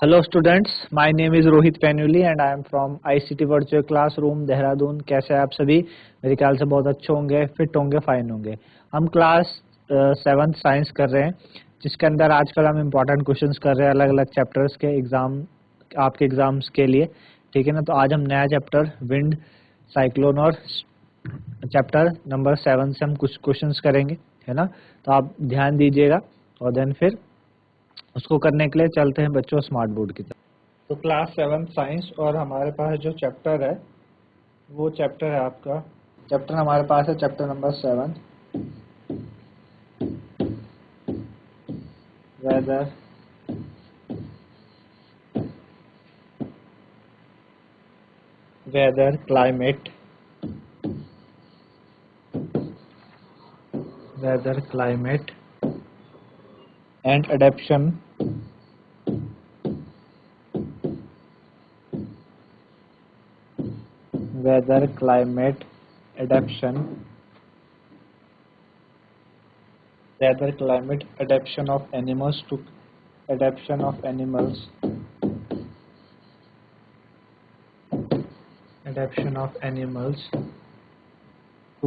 Hello students, my name is Rohit Painuly and I am from ICT virtual classroom Dehradun. कैसे हैं आप सभी? मेरे ख्याल से बहुत अच्छे होंगे, फिट होंगे, फाइन होंगे। हम क्लास 7th साइंस कर रहे हैं, जिसके अंदर आजकल हम इम्पोर्टेंट क्वेश्चंस कर रहे हैं अलग अलग चैप्टर्स के एग्जाम, आपके एग्जाम्स के लिए। ठीक है ना? तो आज हम नया चैप्टर विंड, साइक्लोन और चैप्टर नंबर 7 से हम कुछ क्वेश्चंस करेंगे, है ना? तो आप ध्यान दीजिएगा और देन फिर उसको करने के लिए चलते हैं बच्चों स्मार्ट बोर्ड की तरफ। तो क्लास 7 साइंस और हमारे पास जो चैप्टर है वो चैप्टर है आपका, चैप्टर हमारे पास है chapter number 7, weather, climate, and adaptation weather climate adaptation of animals to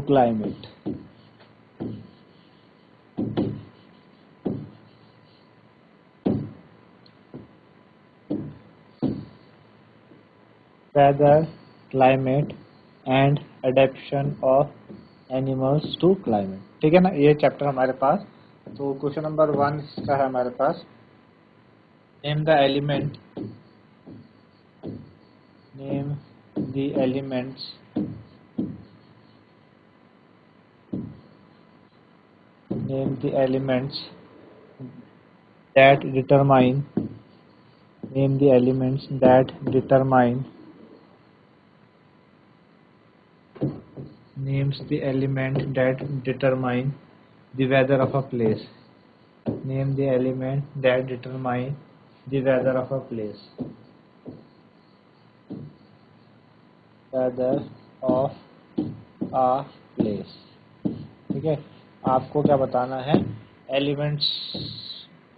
climate. Weather, climate and adaptation of animals to climate. ठीक है ना? ये चैप्टर हमारे पास। तो क्वेश्चन नंबर 1 इसका है हमारे पास, name the elements that determine name the elements that determine the weather of a place. Name the element that determine the weather of a place. Weather of a place. ठीक है? आपको क्या बताना है? एलिमेंट्स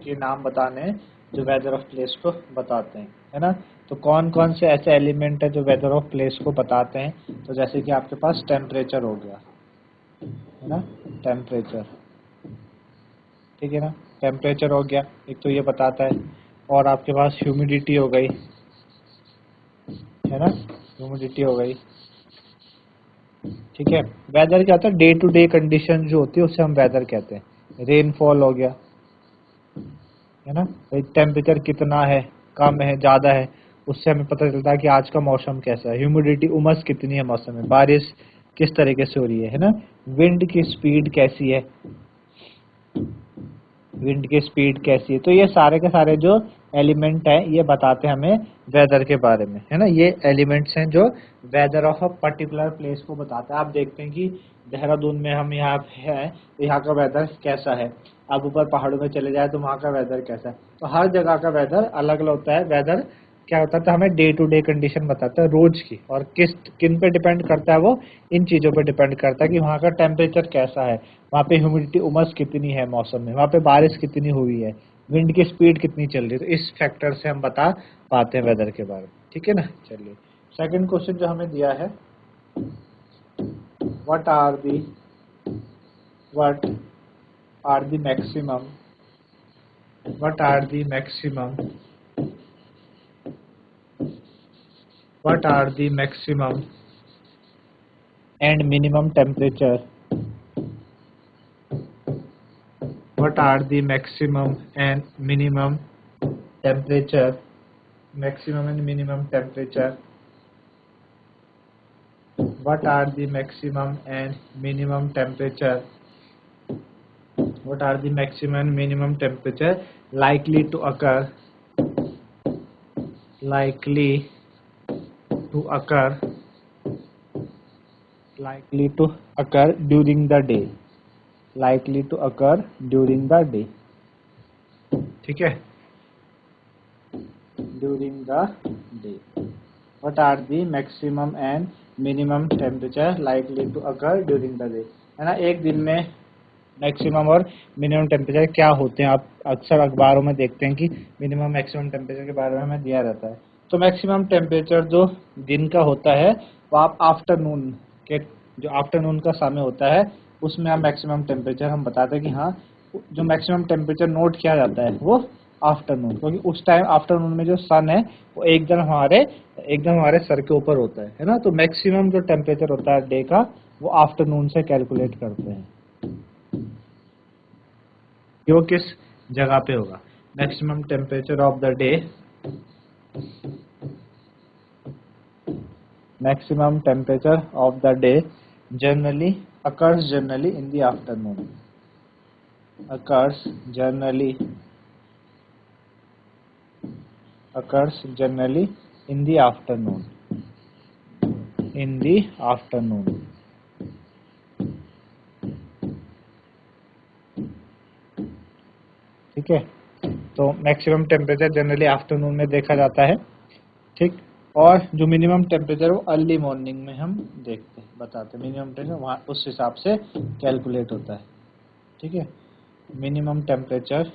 के नाम बताने हैं जो वेदर ऑफ प्लेस को बताते हैं, है ना? तो कौन कौन से ऐसे एलिमेंट है जो वेदर ऑफ प्लेस को बताते हैं? तो जैसे कि आपके पास टेम्परेचर हो गया, है ना? टेम्परेचर, ठीक है ना? टेम्परेचर हो गया, एक तो ये बताता है। और आपके पास ह्यूमिडिटी हो गई, है ना? ह्यूमिडिटी हो गई, ठीक है। वेदर क्या होता है? डे टू डे कंडीशन जो होती है उसे हम वेदर कहते हैं। रेनफॉल हो गया, है ना? टेम्परेचर कितना है, कम है, ज्यादा है, उससे हमें पता चलता है कि आज का मौसम कैसा है। ह्यूमिडिटी, उमस कितनी है मौसम में, बारिश किस तरीके से हो रही है ना? विंड की स्पीड कैसी है, तो ये सारे के सारे जो एलिमेंट है ये बताते हैं हमें वेदर के बारे में, है ना? ये एलिमेंट्स हैं जो weather of a particular place को बताते हैं। आप देखते हैं कि देहरादून में हम यहाँ हैं तो यहाँ का वेदर कैसा है, आप ऊपर पहाड़ों में चले जाए तो वहाँ का वेदर कैसा है। तो हर जगह का वेदर अलग अलग होता है। वेदर क्या होता है? हमें डे टू डे कंडीशन बताता है रोज की, और किन पे डिपेंड करता है? वो इन चीज़ों पे डिपेंड करता है कि वहाँ का टेम्परेचर कैसा है, वहाँ पे ह्यूमिडिटी, उमस कितनी है मौसम में, वहाँ पे बारिश कितनी हुई है, विंड की स्पीड कितनी चल रही है। तो इस फैक्टर से हम बता पाते हैं वेदर के बारे में, ठीक है ना? चलिए, सेकंड क्वेश्चन जो हमें दिया है, what are the maximum and minimum temperature what are the maximum and minimum temperature what are the maximum and minimum temperature likely to occur during the day, ठीक है? during the day, what are the maximum and minimum temperature likely to occur during the day, है ना? एक दिन में maximum और minimum temperature क्या होते हैं, अक्सर अखबारों में देखते हैं कि मिनिमम मैक्सिमम टेम्परेचर के बारे में हमें दिया रहता है। तो मैक्सिमम टेम्परेचर जो दिन का होता है वो आप आफ्टरनून के, जो आफ्टरनून का समय होता है उसमें आप मैक्सिमम टेम्परेचर हम बताते हैं कि हाँ जो मैक्सिमम टेम्परेचर नोट किया जाता है वो आफ्टरनून, क्योंकि उस टाइम आफ्टरनून में जो सन है वो एकदम हमारे सर के ऊपर होता है ना। तो मैक्सिमम जो टेम्परेचर होता है डे का वो आफ्टरनून से कैलकुलेट करते हैं। वो किस जगह पे होगा? Maximum temperature of the day, maximum temperature of the day occurs generally in the afternoon, occurs generally in the afternoon, ठीक है। तो मैक्सिमम टेम्परेचर जनरली आफ्टरनून में देखा जाता है, ठीक। और जो मिनिमम टेम्परेचर वो अर्ली मॉर्निंग में हम देखते हैं, बताते हैं मिनिमम टेम्परेचर वहाँ उस हिसाब से कैलकुलेट होता है, ठीक है। Minimum temperature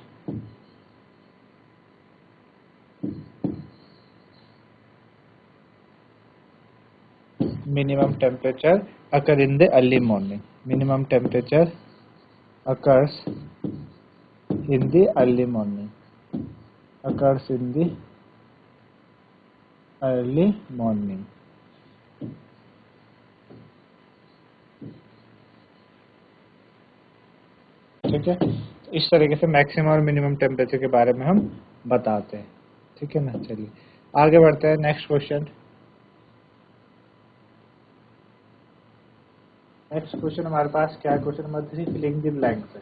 occur in the early morning, minimum temperature occurs in the early morning, ठीक है। तो इस तरीके से मैक्सिमम और मिनिमम टेम्परेचर के बारे में हम बताते हैं, ठीक है ना। चलिए आगे बढ़ते हैं। नेक्स्ट क्वेश्चन हमारे पास क्या है? Question number 3, filling the blanks है।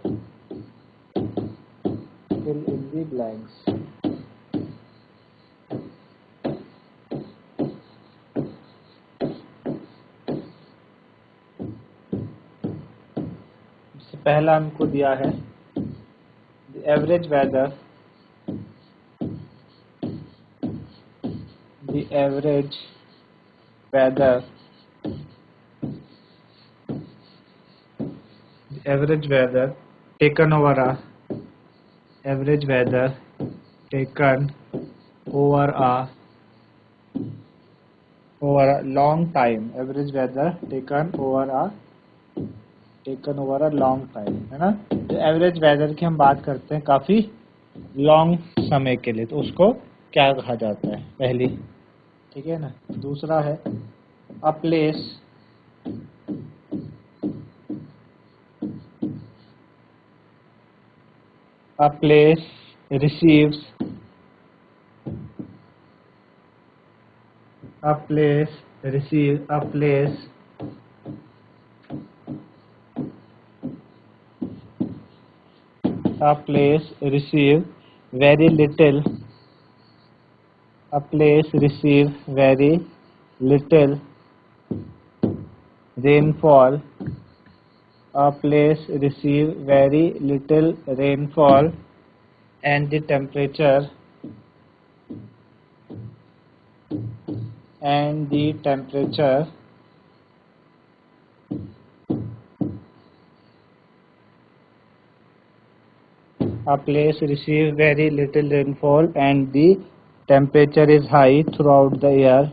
Fill in the blanks. पहला हमको दिया है the average weather, taken over a average weather taken over a long time, average weather taken over a long time, है ना। तो एवरेज वेदर की हम बात करते हैं काफी लॉन्ग समय के लिए, तो उसको क्या कहा जाता है? पहली, ठीक है ना। दूसरा है a place receives very little, rainfall, and the temperature a place receives very little rainfall and the temperature is high throughout the year,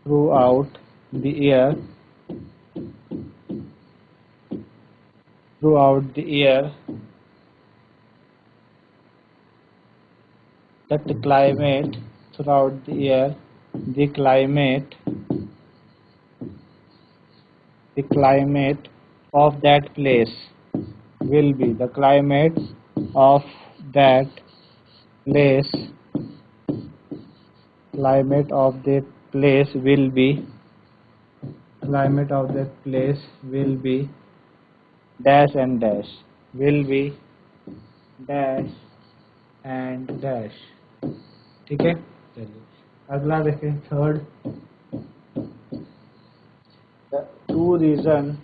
throughout the year that the climate throughout the year, the climate of that place will be, the climate of that place will be dash and dash, ठीक है। चलिए अगला देखें, third, the two reasons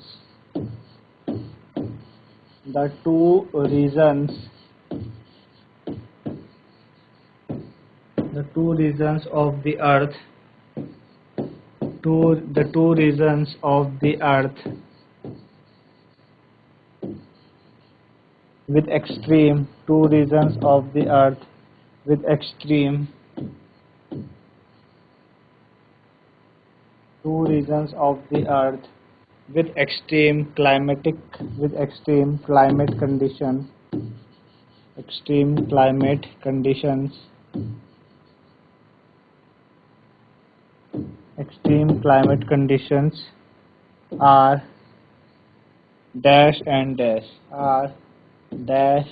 of the earth the two regions of the earth with extreme, two regions of the earth with extreme, two regions of the earth with extreme climate conditions, extreme climate conditions, extreme climate conditions are dash and dash, are dash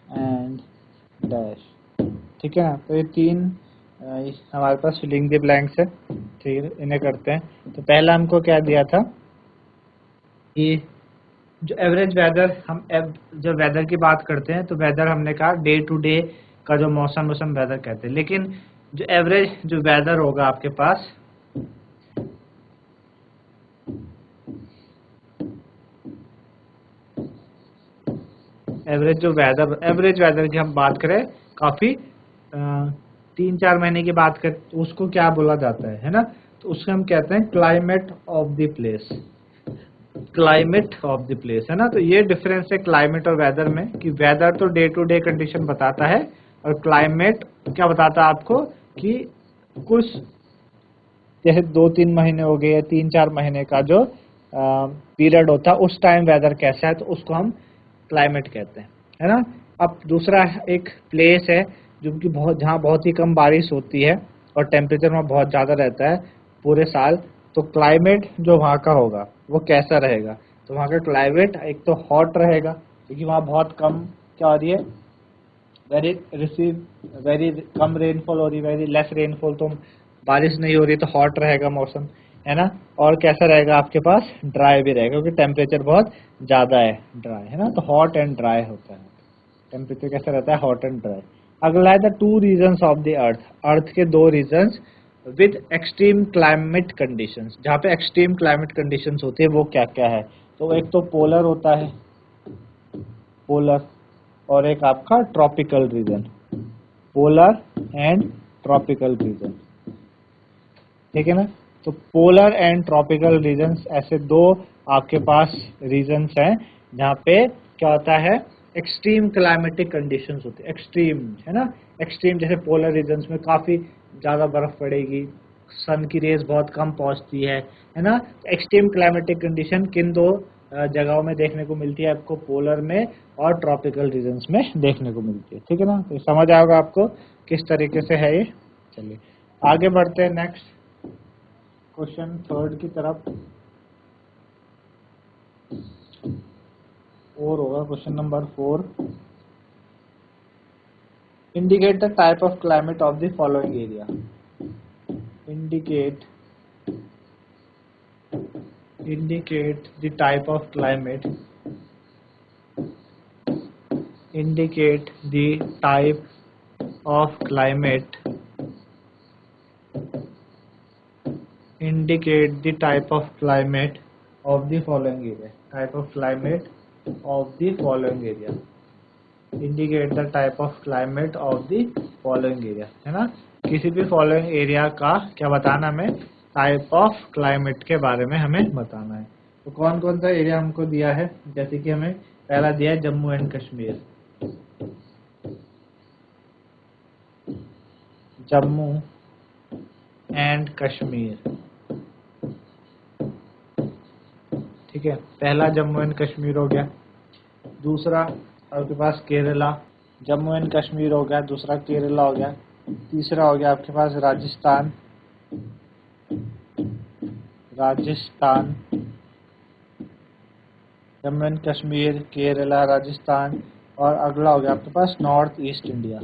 and dash। ठीक है ना। तो ये तीन हमारे पास filling the blanks है। ठीक है, इन्हें करते हैं। तो पहला हमको क्या दिया था कि जो एवरेज वेदर, हम जब वेदर की बात करते हैं तो वेदर हमने कहा डे टू डे का जो मौसम वेदर कहते हैं। लेकिन जो एवरेज जो वेदर होगा आपके पास, एवरेज वेदर की हम बात करें, काफी 3-4 महीने की बात करें तो उसको क्या बोला जाता है ना। तो उसको हम कहते हैं climate of the place, climate of the place, है ना। तो ये डिफरेंस है क्लाइमेट और वेदर में, कि वेदर तो डे टू डे कंडीशन बताता है और क्लाइमेट क्या बताता है आपको कि कुछ जैसे 2-3 महीने हो गए या 3-4 महीने का जो पीरियड होता है उस टाइम वेदर कैसा है, तो उसको हम क्लाइमेट कहते हैं, है ना। अब दूसरा एक प्लेस है जो कि जहाँ बहुत ही कम बारिश होती है और टेम्परेचर वहाँ बहुत ज़्यादा रहता है पूरे साल, तो क्लाइमेट जो वहाँ का होगा वो कैसा रहेगा। तो वहाँ का क्लाइमेट एक तो हॉट रहेगा, क्योंकि वहाँ बहुत कम क्या हो रही है, वेरी कम रेनफॉल हो रही है, वेरी लेस रेनफॉल, तो बारिश नहीं हो रही, तो हॉट रहेगा मौसम, है ना। और कैसा रहेगा आपके पास, ड्राई भी रहेगा, क्योंकि टेम्परेचर बहुत ज़्यादा है, ड्राई, है ना। तो हॉट एंड ड्राई होता है, टेम्परेचर कैसा रहता है, हॉट एंड ड्राई। अगला है the two regions of the earth, earth के दो regions with extreme climate conditions, जहाँ पे एक्सट्रीम क्लाइमेट कंडीशंस होती है वो क्या क्या है। तो एक तो पोलर होता है, पोलर, और एक आपका tropical region, polar and tropical region, ठीक है ना। तो पोलर एंड ट्रॉपिकल रीजन्स, ऐसे दो आपके पास रीजन्स हैं जहाँ पे क्या होता है, एक्सट्रीम क्लाइमेटिक कंडीशंस होती है, एक्सट्रीम, है ना। एक्सट्रीम जैसे पोलर रीजन्स में काफ़ी ज़्यादा बर्फ़ पड़ेगी, सन की रेज बहुत कम पहुँचती है ना। एक्सट्रीम क्लाइमेटिक कंडीशन किन दो जगहों में देखने को मिलती है आपको, पोलर में और ट्रॉपिकल रीजन्स में देखने को मिलती है, ठीक है ना। तो समझ आएगा आपको किस तरीके से है ये। चलिए आगे बढ़ते हैं नेक्स्ट क्वेश्चन 3 की तरफ, और होगा question number 4। Indicate the type of climate of the following area, indicate the type of climate, indicate the type of climate, indicate the type of climate of the following area, type of climate of the following area, indicate the type of climate of the following area, है ना। किसी भी following area का क्या बताना हमें, type of climate के बारे में हमें बताना है। तो कौन कौन सा एरिया हमको दिया है, जैसे कि हमें पहला दिया है जम्मू एंड कश्मीर, जम्मू एंड कश्मीर, ठीक है, पहला जम्मू एंड कश्मीर हो गया। दूसरा आपके पास केरला, जम्मू एंड कश्मीर हो गया, दूसरा केरला हो गया। तीसरा हो गया आपके पास राजस्थान, राजस्थान, जम्मू एंड कश्मीर, केरला, राजस्थान। और अगला हो गया आपके पास north east India,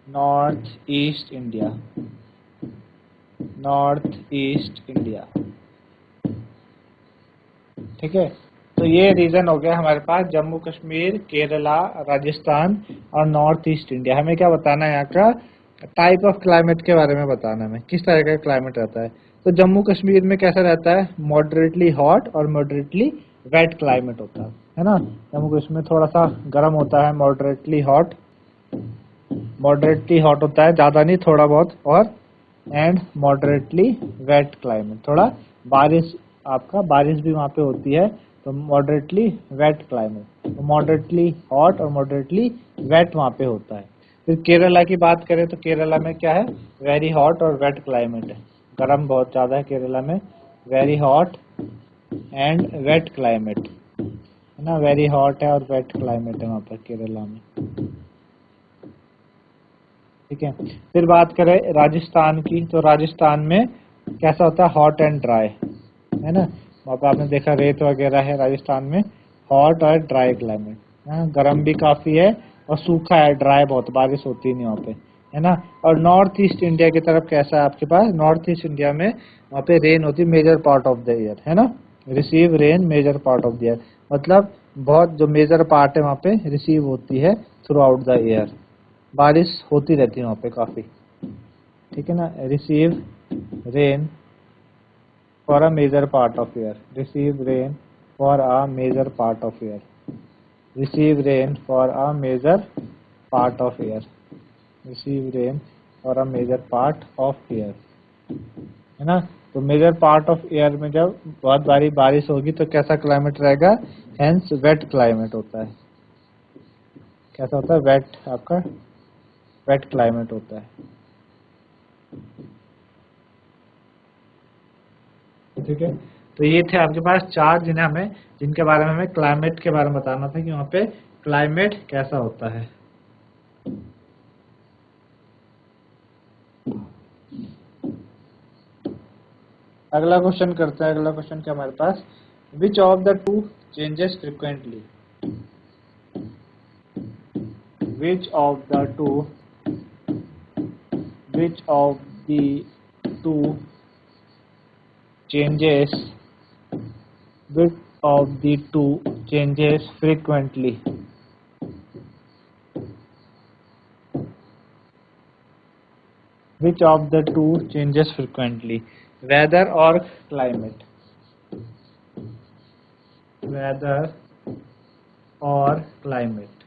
north east India, north east India, ठीक है। तो ये रीजन हो गया हमारे पास जम्मू कश्मीर, केरला, राजस्थान और नॉर्थ ईस्ट इंडिया। हमें क्या बताना है, यहाँ का टाइप ऑफ क्लाइमेट के बारे में बताना है, हमें किस तरह का क्लाइमेट रहता है। तो जम्मू कश्मीर में कैसा रहता है, मॉडरेटली हॉट और मॉडरेटली वेट क्लाइमेट होता है ना। जम्मू कश्मीर थोड़ा सा गर्म होता है, मॉडरेटली हॉट होता है, ज़्यादा नहीं थोड़ा बहुत, और एंड मॉडरेटली वेट क्लाइमेट, थोड़ा बारिश भी वहाँ पे होती है, तो मॉडरेटली वेट क्लाइमेट, तो मॉडरेटली हॉट और मॉडरेटली वेट वहाँ पे होता है। फिर केरला की बात करें तो केरला में क्या है, वेरी हॉट और वेट क्लाइमेट है, गर्म बहुत ज़्यादा है केरला में, very hot and wet climate है ना, वेरी हॉट है और वेट क्लाइमेट है वहाँ पर केरला में। ठीक है, फिर बात करें राजस्थान की, तो राजस्थान में कैसा होता है, हॉट एंड ड्राई है ना, वहाँ पे आपने देखा रेत वगैरह है राजस्थान में, हॉट और ड्राई क्लाइमेट, गर्म भी काफ़ी है और सूखा है, ड्राई बहुत, बारिश होती नहीं वहाँ पे है ना। और नॉर्थ ईस्ट इंडिया की तरफ कैसा है आपके पास, नॉर्थ ईस्ट इंडिया में वहाँ पे रेन होती है major part of the year है ना, receive rain major part of the year, मतलब बहुत जो मेजर पार्ट है वहाँ पे रिसीव होती है थ्रू आउट द ईयर, बारिश होती रहती है वहाँ पे काफ़ी। ठीक है ना, receive rain for a major part of year, receive rain for a major part of year, receive rain for a major part of year, receive rain for a major part of year है ना। तो major part of year में जब बहुत बारी बारिश होगी तो कैसा क्लाइमेट रहेगा, हेंस वेट क्लाइमेट होता है, कैसा होता है, वेट, आपका वेट क्लाइमेट होता है। ठीक है, तो ये थे आपके पास चार जिनके बारे में हमें क्लाइमेट के बारे में बताना था कि वहाँ पे क्लाइमेट कैसा होता है। अगला क्वेश्चन करते हैं, अगला क्वेश्चन क्या हमारे पास, which of the two changes frequently, which of the two, which of the two changes, which of the two changes frequently, which of the two changes frequently, weather or climate, weather or climate,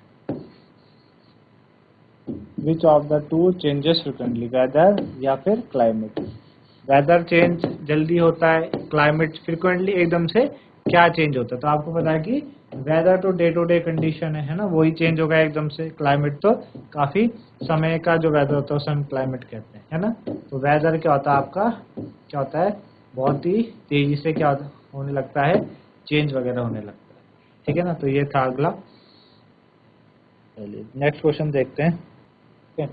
which of the two changes frequently, weather या फिर climate, weather change जल्दी होता है, climate frequently एकदम से क्या change होता है, तो आपको पता है कि वेदर तो डे टू कंडीशन है ना, वही चेंज होगा एकदम से, क्लाइमेट तो काफ़ी समय का जो वेदर होता है उसे हम क्लाइमेट कहते हैं है ना। तो वेदर क्या होता है आपका, क्या होता है, बहुत ही तेजी से क्या होने लगता है, चेंज वगैरह होने लगता है। ठीक है ना, तो ये था अगला। चलिए नेक्स्ट क्वेश्चन देखते हैं। ठीक है,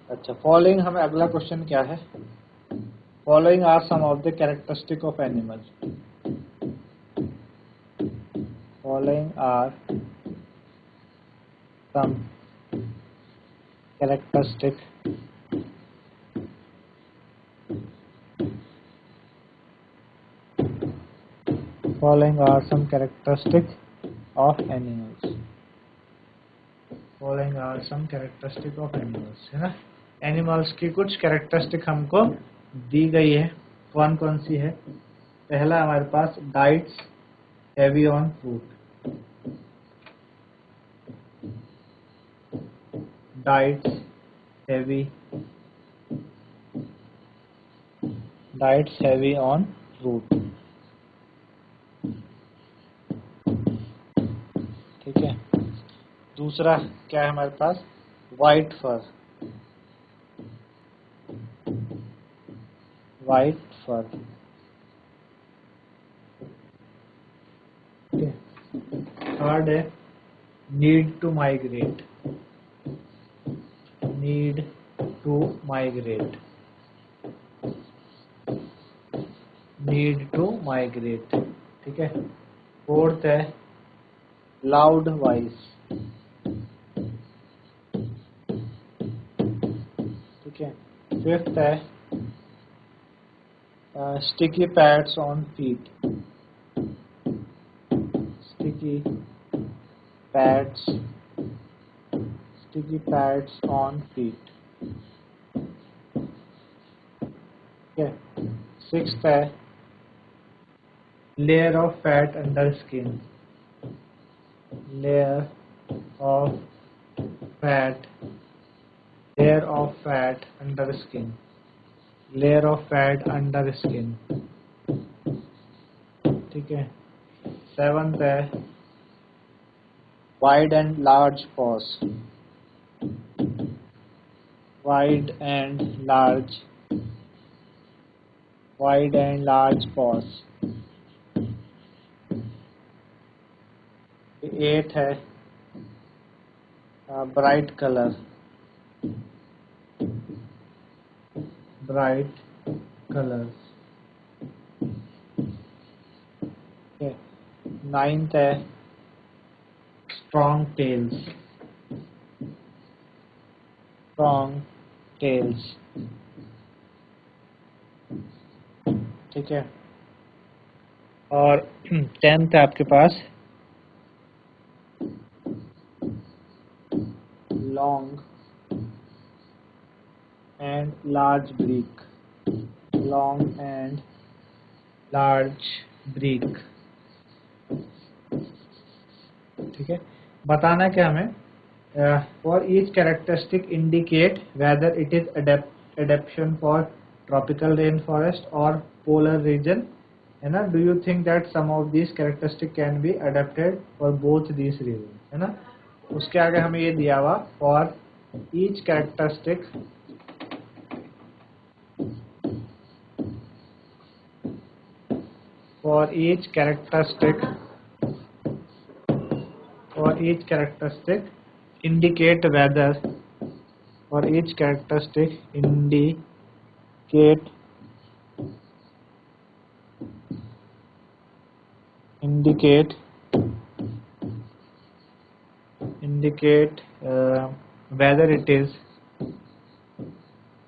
अच्छा फॉलोइंग, हमें अगला क्वेश्चन क्या है, following are some of the characteristic of animals, following are some characteristic following are some characteristic of animals, following are some characteristic of animals है ना, एनिमल्स की कुछ कैरेक्टरिस्टिक हमको दी गई है, कौन कौन सी है। पहला हमारे पास diets heavy on fruit, diets heavy, diets heavy on fruit, ठीक है। दूसरा क्या है हमारे पास, white fur, white fur, third है need to migrate, need to migrate, need to migrate, ठीक है। फोर्थ है लाउड वॉइस, ठीक है। फिफ्थ है sticky pads on feet, sticky pads, sticky pads on feet, ठीक है। सिक्स्थ है layer of fat under skin, layer of fat, layer of fat under skin, layer of fat under skin. ठीक है। 7th है wide and large pause. Wide and large pause. 8th है bright colour. 9th है strong tales. ठीक है। और 10th है आपके पास लॉन्ग एंड लार्ज ब्रीक। ठीक है। बताना क्या हमें, for each characteristic indicate whether it is adaptation for tropical rain forest और पोलर रीजन, है ना। Do you think that some of this characteristic can be adapted for both this region, है ना। उसके आगे हमें ये दिया हुआ for each characteristic indicate whether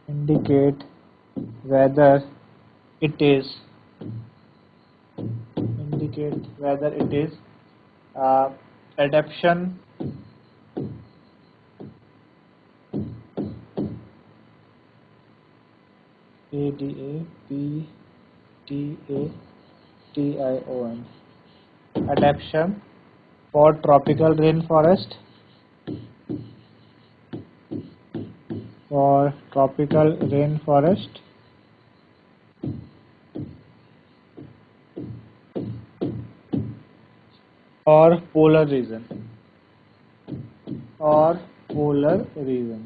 indicate whether it is adaptation adaptation adaptation for tropical rainforest or polar region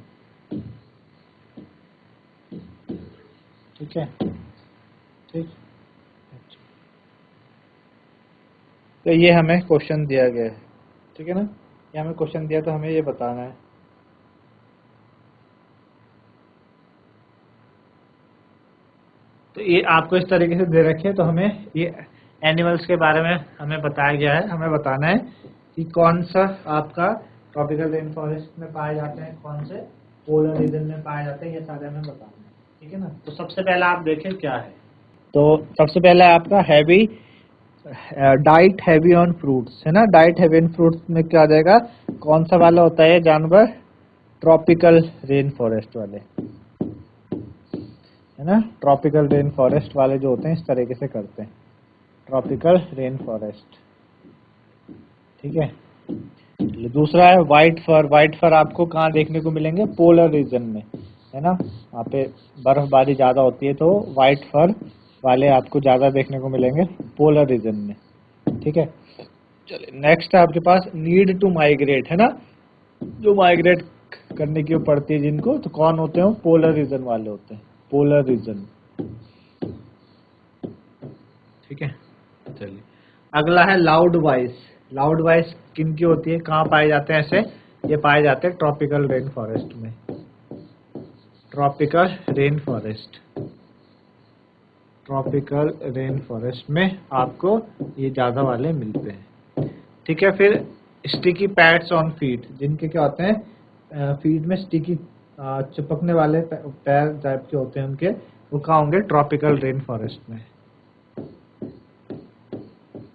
ठीक है। ठीक। तो ये हमें क्वेश्चन दिया गया है, ठीक है ना। ये हमें क्वेश्चन दिया तो हमें ये बताना है। तो ये आपको इस तरीके से दे रखे, तो हमें ये एनिमल्स के बारे में हमें बताया गया है। हमें बताना है कि कौन सा आपका ट्रॉपिकल रेन फॉरेस्ट में पाए जाते हैं, कौन से पोलर रीजन में पाए जाते हैं, ये सारे हमें बताना है, ठीक है ना। तो सबसे पहला आप देखें क्या है। तो सबसे पहला है आपका heavy diet heavy on fruits, है ना। डाइट हैवी ऑन फ्रूट्स में क्या आ जाएगा, कौन सा वाला होता है जानवर, ट्रॉपिकल रेन फॉरेस्ट वाले, है ना। ट्रॉपिकल रेन फॉरेस्ट वाले जो होते हैं इस तरीके से करते हैं, ट्रॉपिकल रेन फॉरेस्ट, ठीक है। दूसरा है व्हाइट फर आपको कहाँ देखने को मिलेंगे, पोलर रीजन में, है ना। वहाँ पे बर्फबारी ज्यादा होती है तो व्हाइट फर वाले आपको ज्यादा देखने को मिलेंगे पोलर रीजन में, ठीक है। चलिए नेक्स्ट है आपके पास नीड टू माइग्रेट, है ना। जो माइग्रेट करने की पड़ती है जिनको, तो कौन होते हैं, पोलर रीजन वाले होते हैं, पोलर रीजन, ठीक है। चलिए अगला है लाउड वॉइस किन की होती है, कहाँ पाए जाते हैं ऐसे, ये पाए जाते हैं ट्रॉपिकल रेन फॉरेस्ट में। ट्रॉपिकल रेन फॉरेस्ट में आपको ये ज्यादा वाले मिलते हैं, ठीक है। फिर स्टिकी पैड्स ऑन फीट, जिनके क्या होते हैं फीट में स्टिकी चिपकने वाले पैर टाइप के होते हैं उनके, वो कहाँ होंगे, ट्रॉपिकल रेन फॉरेस्ट में।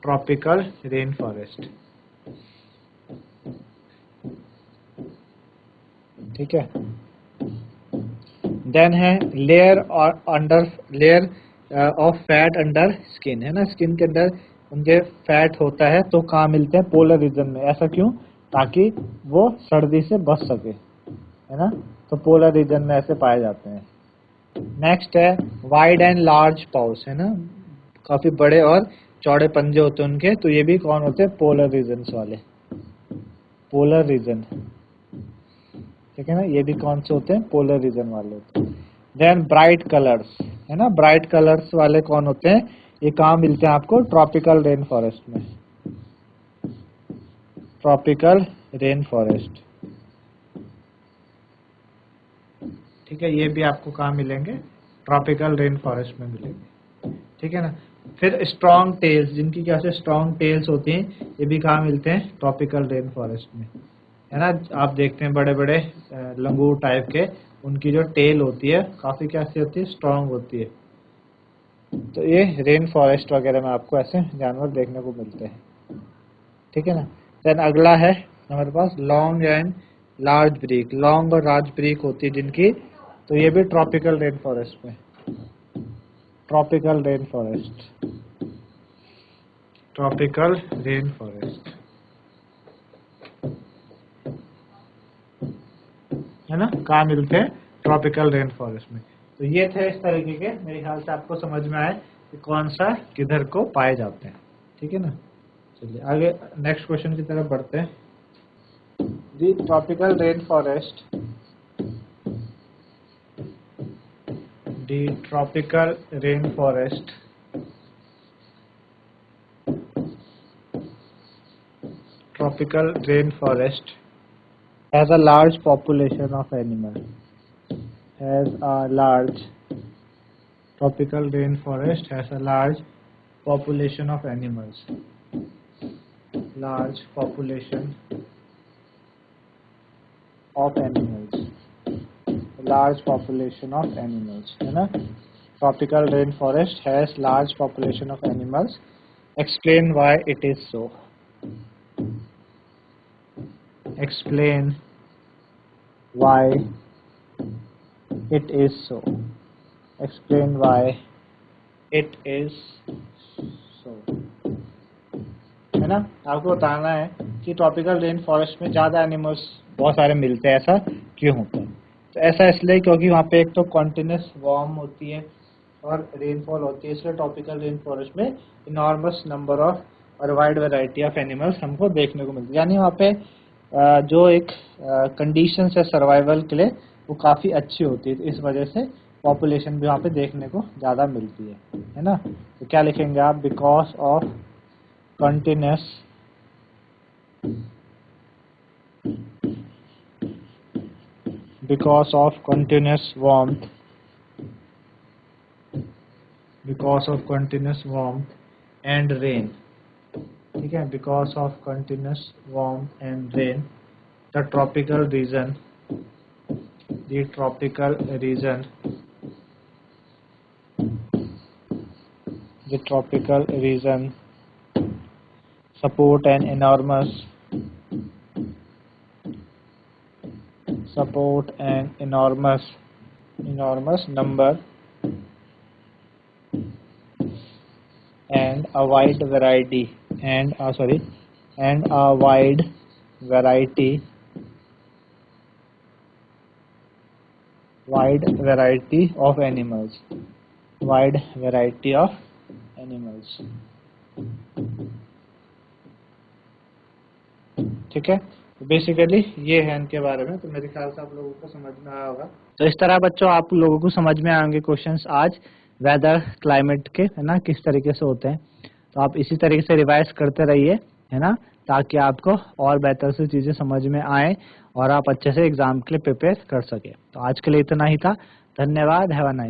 ट्रॉपिकल रेन फॉरेस्ट, ठीक है। देन है layer of fat under skin, है ना। स्किन के अंदर उनके फैट होता है, तो कहाँ मिलते हैं, पोलर रीजन में। ऐसा क्यों, ताकि वो सर्दी से बच सके, है ना। तो पोलर रीजन में ऐसे पाए जाते हैं, नेक्स्ट है वाइड एंड लार्ज पाउस, है ना, काफी बड़े और चौड़े पंजे होते हैं उनके, तो ये भी कौन होते हैं, पोलर रीजन वाले, पोलर रीजन, ठीक है ना, ये भी कौन से होते हैं, पोलर रीजन वाले होते हैं। देन ब्राइट कलर्स, है ना, ब्राइट कलर्स वाले कौन होते हैं, ये कहाँ मिलते हैं आपको, ट्रॉपिकल रेन फॉरेस्ट में, ट्रॉपिकल रेन फॉरेस्ट, ठीक है, ये भी आपको कहाँ मिलेंगे, ट्रॉपिकल रेन फॉरेस्ट में मिलेंगे, ठीक है ना। फिर स्ट्रॉन्ग टेल्स, जिनकी क्या से स्ट्रॉन्ग टेल्स होती हैं, ये भी कहाँ मिलते हैं, ट्रॉपिकल रेन फॉरेस्ट में, है ना। आप देखते हैं बड़े बड़े लंगूर टाइप के, उनकी जो टेल होती है काफी कैसी होती है, स्ट्रॉन्ग होती है, तो ये रेन फॉरेस्ट वगैरह में आपको ऐसे जानवर देखने को मिलते हैं, ठीक है ना। देन अगला है हमारे पास long and large beak, long और लार्ज ब्रीक होती है जिनकी, तो ये भी ट्रॉपिकल रेन फॉरेस्ट में, tropical rain forest, tropical rain forest, है ना, कहाँ मिलते हैं, ट्रॉपिकल रेन फॉरेस्ट में। तो ये थे इस तरीके के, मेरे ख्याल से आपको समझ में आए कि कौन सा किधर को पाए जाते हैं, ठीक है ना। चलिए आगे नेक्स्ट क्वेश्चन की तरफ बढ़ते हैं। दी tropical rain forest, the tropical rain forest tropical rainforest has a large population of animals, has a large, tropical rainforest has a large population of animals, large population of animals, large population of animals, है ना। Tropical rainforest has large population of animals. Explain why it is so. Explain why it is so. Explain why it is so. है ना, आपको बताना है कि tropical rain forest में ज़्यादा एनिमल्स बहुत सारे मिलते हैं, ऐसा क्यों होता है। तो ऐसा इसलिए क्योंकि वहाँ पे एक तो कॉन्टिन्यूस वार्म होती है और रेनफॉल होती है, इसलिए ट्रॉपिकल रेन फॉरेस्ट में इनॉर्मस नंबर ऑफ और वाइड वैरायटी ऑफ एनिमल्स हमको देखने को मिलती है। यानी वहाँ पे जो एक कंडीशंस है सर्वाइवल के लिए वो काफ़ी अच्छी होती है, तो इस वजह से पॉपुलेशन भी वहाँ पे देखने को ज़्यादा मिलती है ना। तो क्या लिखेंगे आप, because of continuous because of continuous warmth, because of continuous warmth and rain, ठीक है, because of continuous warmth and rain, the tropical region, the tropical region, the tropical region support an enormous number and a wide variety of animals, wide variety of animals, ठीक है। तो basically ये है इनके बारे में, तो मेरे ख्याल से आप लोगों को समझ में आया होगा। तो इस तरह बच्चों आप लोगों को समझ में आएंगे क्वेश्चंस आज वेदर क्लाइमेट के, है ना, किस तरीके से होते हैं। तो आप इसी तरीके से रिवाइज करते रहिए, है ना, ताकि आपको और बेहतर से चीज़ें समझ में आए और आप अच्छे से एग्जाम के लिए प्रिपेयर कर सके। तो आज के लिए इतना ही था, धन्यवाद, हैव अ नाइस।